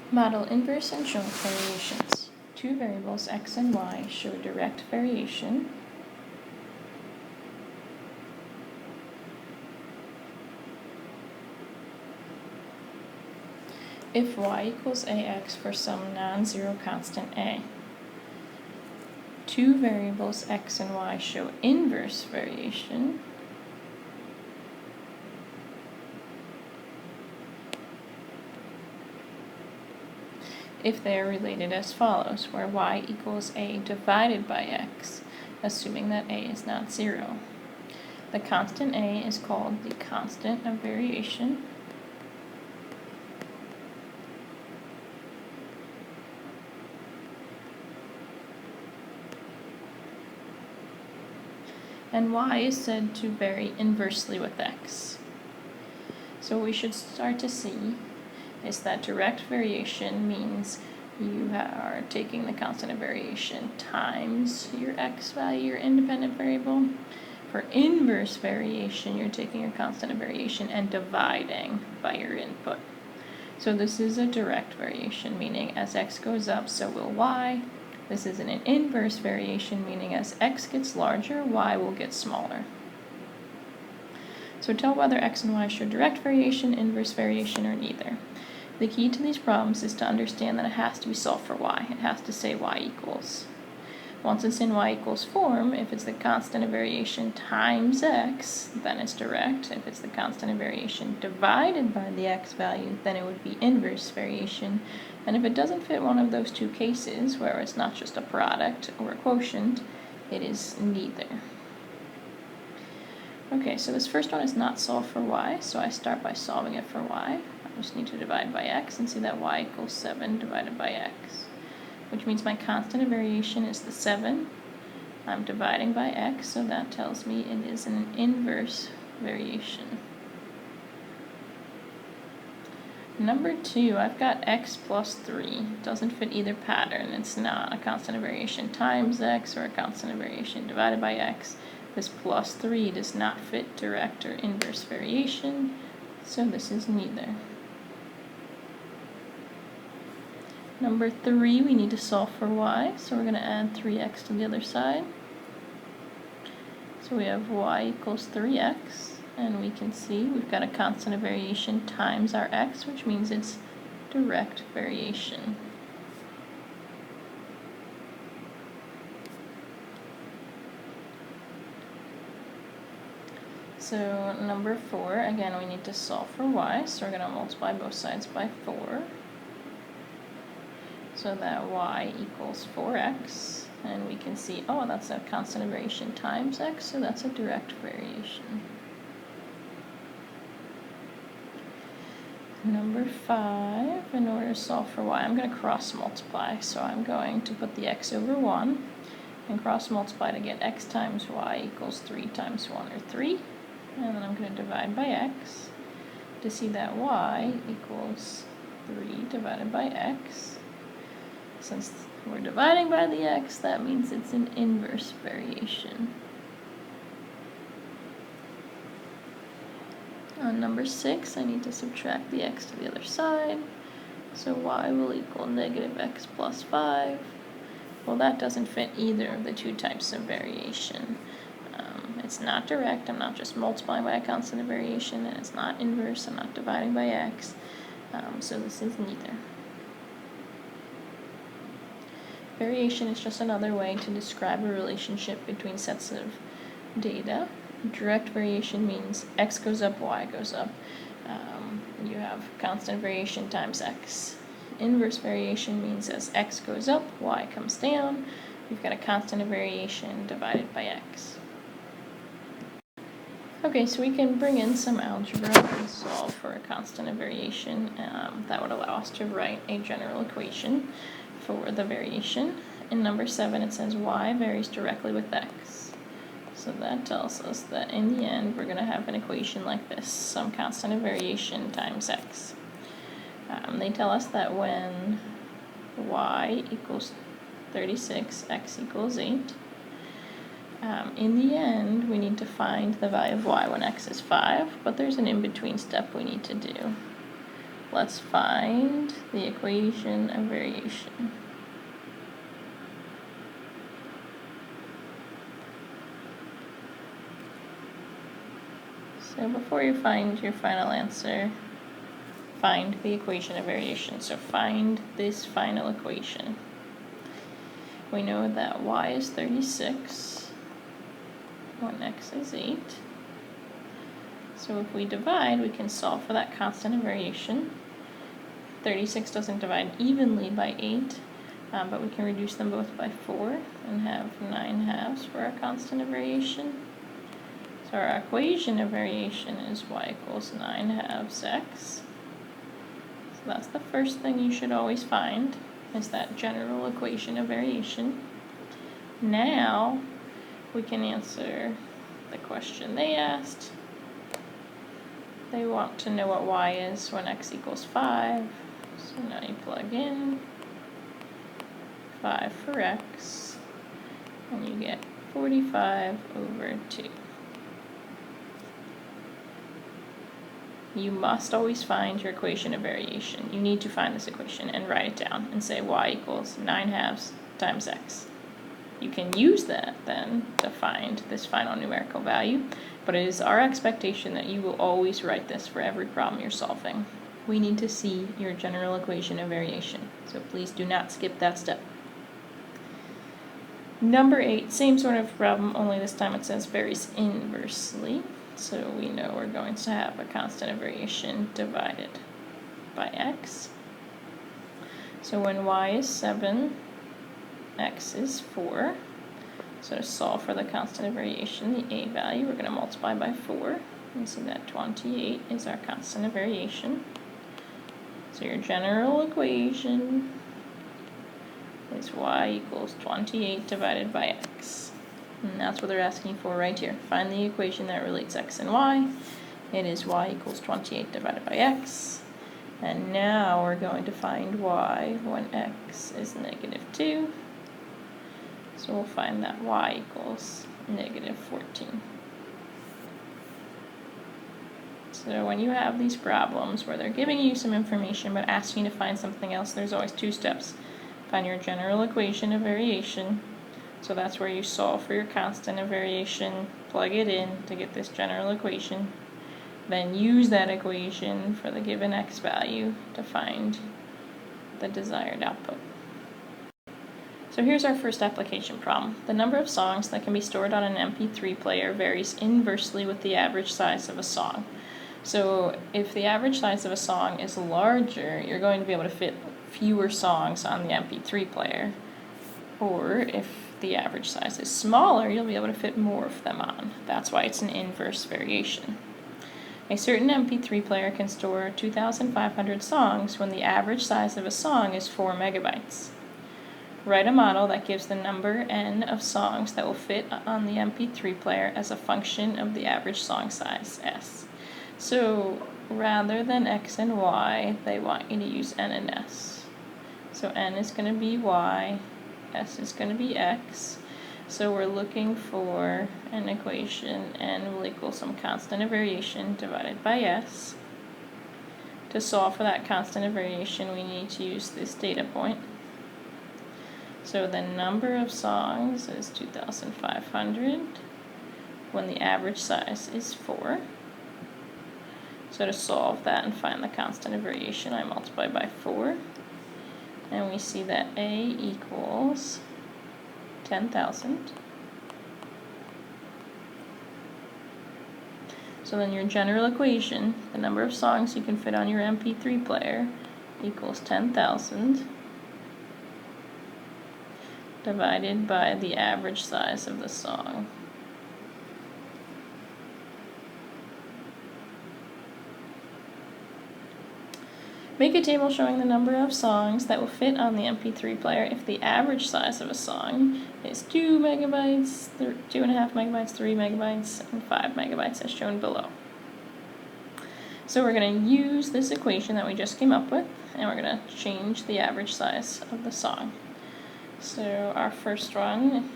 Model inverse and joint variations. Two variables x and y show direct variation. If y equals ax for some non-zero constant a. Two variables x and y show inverse variation. If they are related as follows, where y equals a divided by x, assuming that a is not zero. The constant a is called the constant of variation. And y is said to vary inversely with x. So what we should start to see is that direct variation means you are taking the constant of variation times your x value, your independent variable. For inverse variation, you're taking your constant of variation and dividing by your input. So this is a direct variation, meaning as x goes up, so will y. This is an inverse variation, meaning as x gets larger, y will get smaller. So tell whether x and y show direct variation, inverse variation, or neither. The key to these problems is to understand that it has to be solved for y. It has to say y equals. Once it's in y equals form, if it's the constant of variation times x, then it's direct. If it's the constant of variation divided by the x value, then it would be inverse variation. And if it doesn't fit one of those two cases, where it's not just a product or a quotient, it is neither. Okay, so this first one is not solved for y, so I start by solving it for y. I just need to divide by x and see that y equals 7 divided by x, which means my constant of variation is the 7. I'm dividing by x, so that tells me it is an inverse variation. Number 2, I've got x plus 3. It doesn't fit either pattern. It's not a constant of variation times x or a constant of variation divided by x. This plus 3 does not fit direct or inverse variation, so this is neither. Number 3, we need to solve for y, so we're going to add 3x to the other side. So we have y equals 3x, and we can see we've got a constant of variation times our x, which means it's direct variation. So number 4, again we need to solve for y, so we're going to multiply both sides by 4. So that y equals 4x, and we can see, oh, that's a constant of variation times x, so that's a direct variation. Number 5, in order to solve for y, I'm going to cross multiply, so I'm going to put the x over 1 and cross multiply to get x times y equals 3 times 1, or 3, and then I'm going to divide by x to see that y equals 3 divided by x. Since we're dividing by the x, that means it's an inverse variation. On number 6, I need to subtract the x to the other side. So y will equal negative x plus 5. Well, that doesn't fit either of the two types of variation. It's not direct, I'm not just multiplying by a constant of variation, and it's not inverse, I'm not dividing by x. So this is neither. Variation is just another way to describe a relationship between sets of data. Direct variation means x goes up, y goes up. You have constant variation times x. Inverse variation means as x goes up, y comes down. You've got a constant of variation divided by x. Okay, so we can bring in some algebra and solve for a constant of variation. That would allow us to write a general equation for the variation. In number 7, it says y varies directly with x. So that tells us that in the end, we're going to have an equation like this, some constant of variation times x. They tell us that when y equals 36, x equals 8, in the end, we need to find the value of y when x is 5, but there's an in-between step we need to do. let's find the equation of variation. So before you find your final answer, find the equation of variation. So find this final equation. We know that y is 36 when x is 8. So if we divide, we can solve for that constant of variation. 36 doesn't divide evenly by 8, but we can reduce them both by 4 and have 9/2 for our constant of variation. So our equation of variation is y equals 9/2 x. So that's the first thing you should always find, is that general equation of variation. Now we can answer the question they asked. They want to know what y is when x equals 5. So now you plug in 5 for x, and you get 45/2. You must always find your equation of variation. You need to find this equation and write it down and say y equals 9/2 times x. You can use that then to find this final numerical value, but it is our expectation that you will always write this for every problem you're solving. We need to see your general equation of variation, so please do not skip that step. Number 8, same sort of problem, only this time it says varies inversely. So we know we're going to have a constant of variation divided by x. So when y is 7, x is 4. So to solve for the constant of variation, the a value, we're going to multiply by 4. And see that 28 is our constant of variation. So your general equation is y equals 28 divided by x. And that's what they're asking for right here. Find the equation that relates x and y. It is y equals 28 divided by x. And now we're going to find y when x is -2. So we'll find that y equals -14. So when you have these problems where they're giving you some information but asking you to find something else, there's always 2 steps. Find your general equation of variation. So that's where you solve for your constant of variation, plug it in to get this general equation, then use that equation for the given x value to find the desired output. So here's our first application problem. The number of songs that can be stored on an MP3 player varies inversely with the average size of a song. So if the average size of a song is larger, you're going to be able to fit fewer songs on the MP3 player. Or if the average size is smaller, you'll be able to fit more of them on. That's why it's an inverse variation. A certain MP3 player can store 2,500 songs when the average size of a song is 4 megabytes. Write a model that gives the number n of songs that will fit on the MP3 player as a function of the average song size, s. So rather than x and y, they want you to use n and s. So n is going to be y, s is going to be x. So we're looking for an equation n will equal some constant of variation divided by s. To solve for that constant of variation, we need to use this data point. So the number of songs is 2,500 when the average size is 4. So to solve that and find the constant of variation, I multiply by 4. And we see that a equals 10,000. So then your general equation, the number of songs you can fit on your MP3 player, equals 10,000 divided by the average size of the song. Make a table showing the number of songs that will fit on the MP3 player if the average size of a song is 2 megabytes, 2.5 megabytes, 3 megabytes, and 5 megabytes as shown below. So we're going to use this equation that we just came up with, and we're going to change the average size of the song. So our first one,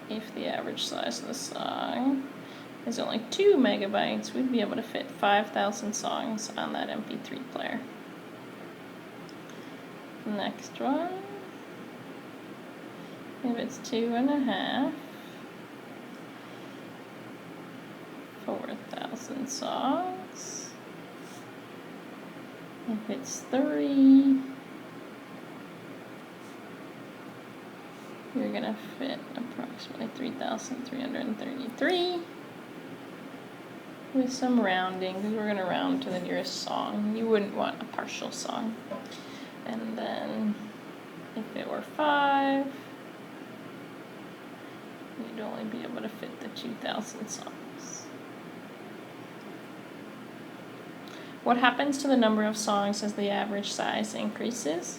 if the average size of the song is only 2 megabytes, we'd be able to fit 5,000 songs on that MP3 player. Next one, if it's 2.5, 4,000 songs. If it's 3, you're gonna fit approximately 3,333 with some rounding, because we're gonna round to the nearest song. You wouldn't want a partial song. And then if it were 5, you'd only be able to fit the 2,000 songs. What happens to the number of songs as the average size increases?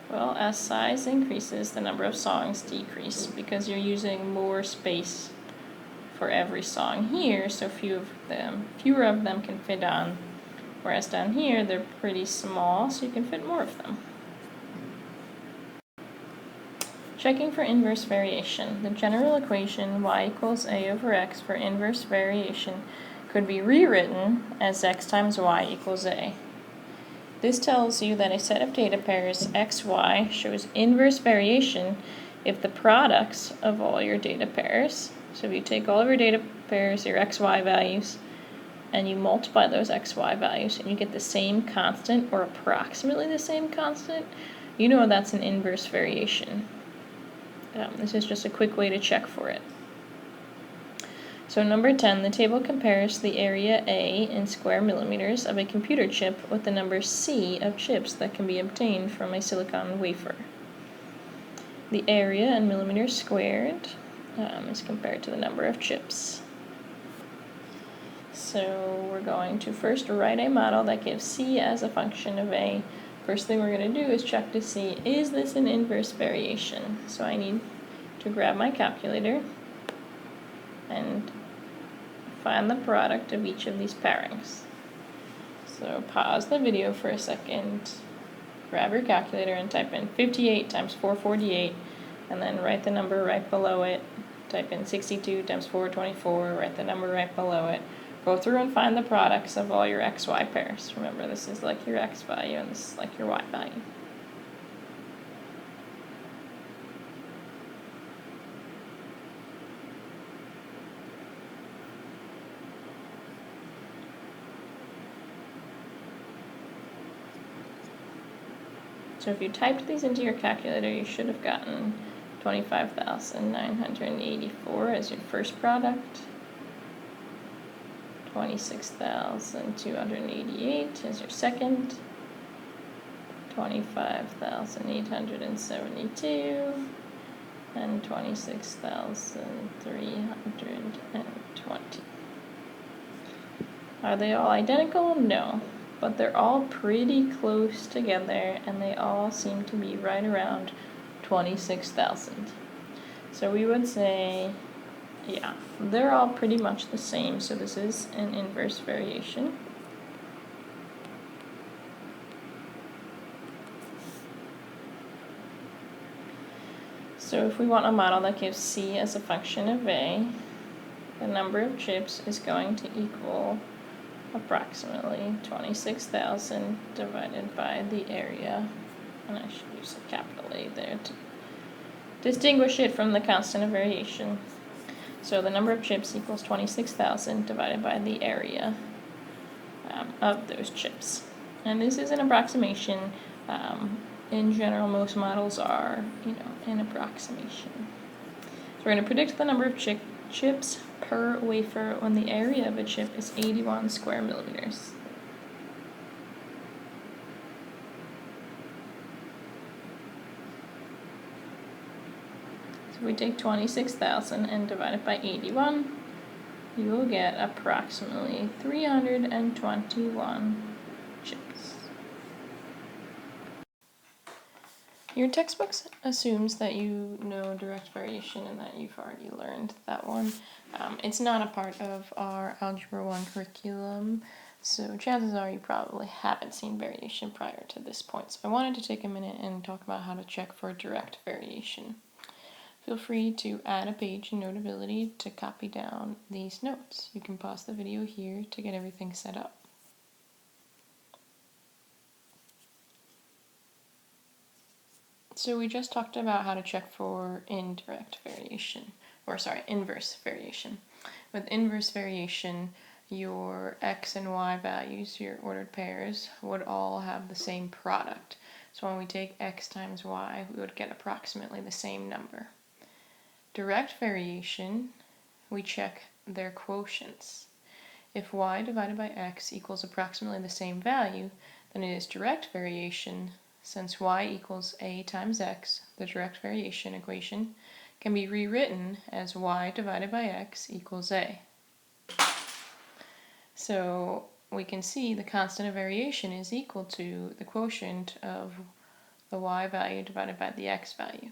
Well, as size increases, the number of songs decrease because you're using more space for every song here, so fewer of them can fit on, whereas down here they're pretty small, so you can fit more of them. Checking for inverse variation. The general equation y equals a over x for inverse variation could be rewritten as x times y equals a. This tells you that a set of data pairs xy shows inverse variation if the products of all your data pairs, so if you take all of your data pairs, your xy values, and you multiply those xy values and you get the same constant or approximately the same constant, you know that's an inverse variation. This is just a quick way to check for it. So number 10, the table compares the area A in square millimeters of a computer chip with the number C of chips that can be obtained from a silicon wafer. The area in millimeters squared is compared to the number of chips. So we're going to first write a model that gives C as a function of A. First thing we're going to do is check to see, is this an inverse variation? So I need to grab my calculator and find the product of each of these pairings. So pause the video for a second, grab your calculator and type in 58 times 448, and then write the number right below it. Type in 62 times 424, write the number right below it. Go through and find the products of all your xy pairs. Remember, this is like your x value and this is like your y value. So if you typed these into your calculator, you should have gotten 25,984 as your first product, 26,288 as your second, 25,872, and 26,320. Are they all identical? No. But they're all pretty close together, and they all seem to be right around 26,000. So we would say, yeah, they're all pretty much the same, so this is an inverse variation. So if we want a model that gives C as a function of A, the number of chips is going to equal approximately 26,000 divided by the area, and I should use a capital A there to distinguish it from the constant of variation. So the number of chips equals 26,000 divided by the area of those chips. And this is an approximation. In general, most models are, an approximation. So we're going to predict the number of chips per wafer when the area of a chip is 81 square millimeters. So if we take 26,000 and divide it by 81, you will get approximately 321 chips. Your textbook assumes that you know direct variation and that you've already learned that one. It's not a part of our Algebra 1 curriculum, so chances are you probably haven't seen variation prior to this point. So I wanted to take a minute and talk about how to check for direct variation. Feel free to add a page in Notability to copy down these notes. You can pause the video here to get everything set up. So we just talked about how to check for inverse variation. With inverse variation, your x and y values, your ordered pairs, would all have the same product. So when we take x times y, we would get approximately the same number. Direct variation, we check their quotients. If y divided by x equals approximately the same value, then it is direct variation. Since y equals a times x, the direct variation equation can be rewritten as y divided by x equals a. So we can see the constant of variation is equal to the quotient of the y value divided by the x value.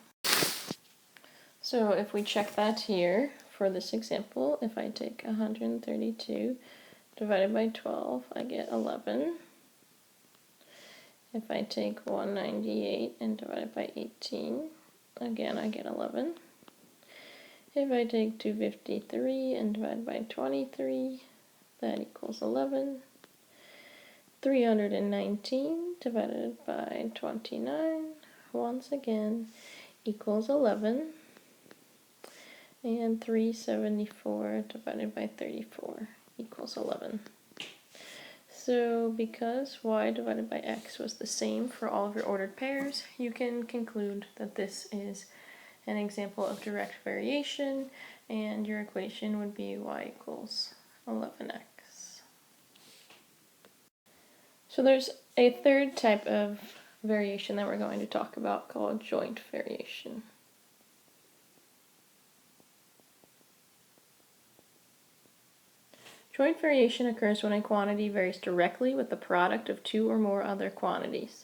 So if we check that here for this example, if I take 132 divided by 12, I get 11. If I take 198 and divide it by 18, again I get 11. If I take 253 and divide by 23, that equals 11. 319 divided by 29, once again, equals 11. And 374 divided by 34 equals 11. So because y divided by x was the same for all of your ordered pairs, you can conclude that this is an example of direct variation, and your equation would be y equals 11x. So there's a third type of variation that we're going to talk about called joint variation. Joint variation occurs when a quantity varies directly with the product of two or more other quantities.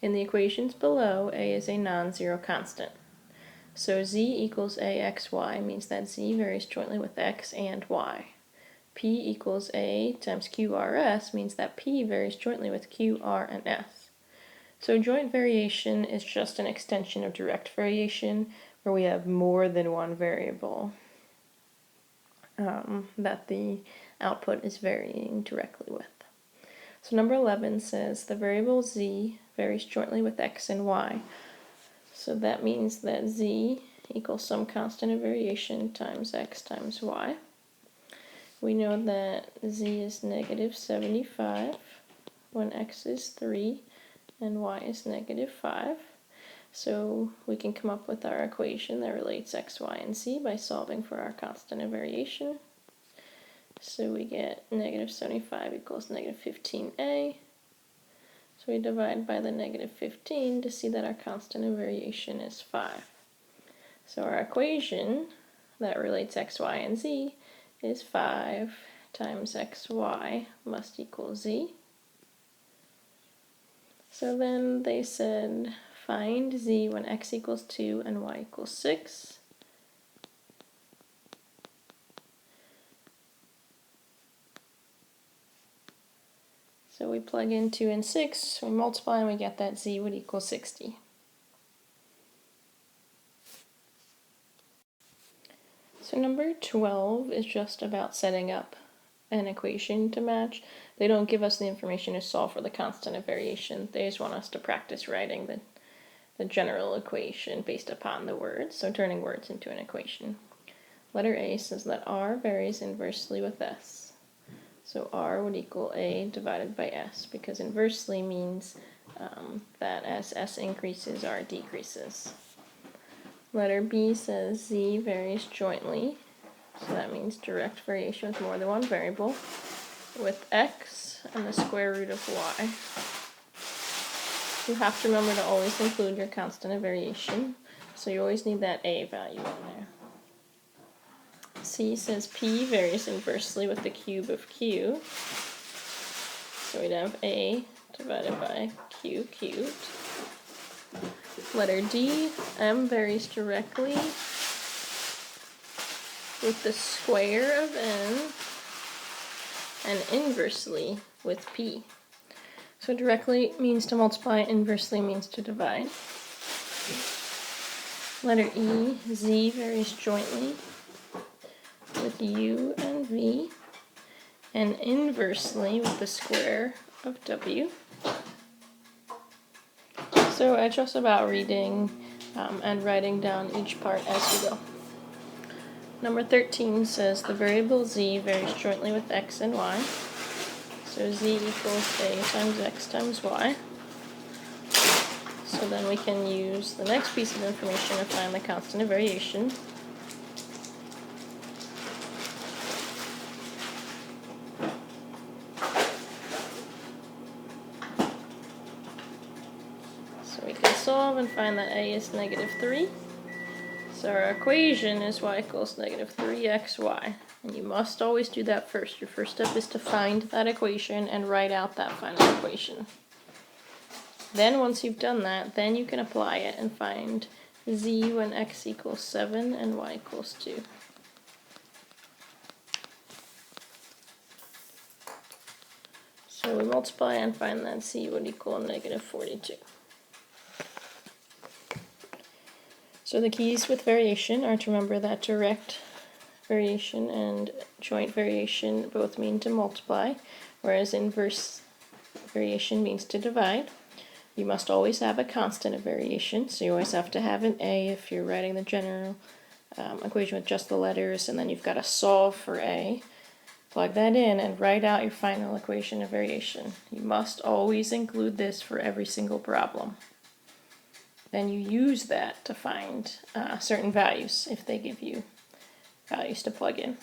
In the equations below, a is a non-zero constant. So z equals axy means that z varies jointly with x and y. P equals a times qrs means that p varies jointly with q, r, and s. So joint variation is just an extension of direct variation where we have more than one variable that the output is varying directly with. So number 11 says the variable z varies jointly with x and y. So that means that z equals some constant of variation times x times y. We know that z is negative 75 when x is 3 and y is negative 5. So we can come up with our equation that relates x, y, and z by solving for our constant of variation. So we get negative 75 equals negative 15a. So we divide by the negative 15 to see that our constant of variation is 5. So our equation that relates x, y, and z is 5 times xy must equal z. So then they said find z when x equals 2 and y equals 6. So we plug in 2 and 6, we multiply, and we get that z would equal 60. So number 12 is just about setting up an equation to match. They don't give us the information to solve for the constant of variation. They just want us to practice writing the general equation based upon the words, so turning words into an equation. Letter A says that r varies inversely with s. So r would equal a divided by s, because inversely means that as s increases, r decreases. Letter B says z varies jointly, so that means direct variation with more than one variable, with x and the square root of y. You have to remember to always include your constant of variation, so you always need that a value in there. C says p varies inversely with the cube of q, so we'd have a divided by q cubed. Letter D, m varies directly with the square of n and inversely with p. So directly means to multiply, inversely means to divide. Letter E, Z varies jointly with U and V, and inversely with the square of W. So it's just about reading and writing down each part as you go. Number 13 says the variable Z varies jointly with X and Y. So Z equals A times X times Y. So then we can use the next piece of information to find the constant of variation. So we can solve and find that A is -3. So our equation is y equals -3xy. And you must always do that first. Your first step is to find that equation and write out that final equation. Then once you've done that, then you can apply it and find z when x equals 7 and y equals 2. So we multiply and find that z would equal -42. So the keys with variation are to remember that direct variation and joint variation both mean to multiply, whereas inverse variation means to divide. You must always have a constant of variation, so you always have to have an A if you're writing the general equation with just the letters, and then you've got to solve for A. Plug that in and write out your final equation of variation. You must always include this for every single problem. Then you use that to find certain values if they give you values to plug in.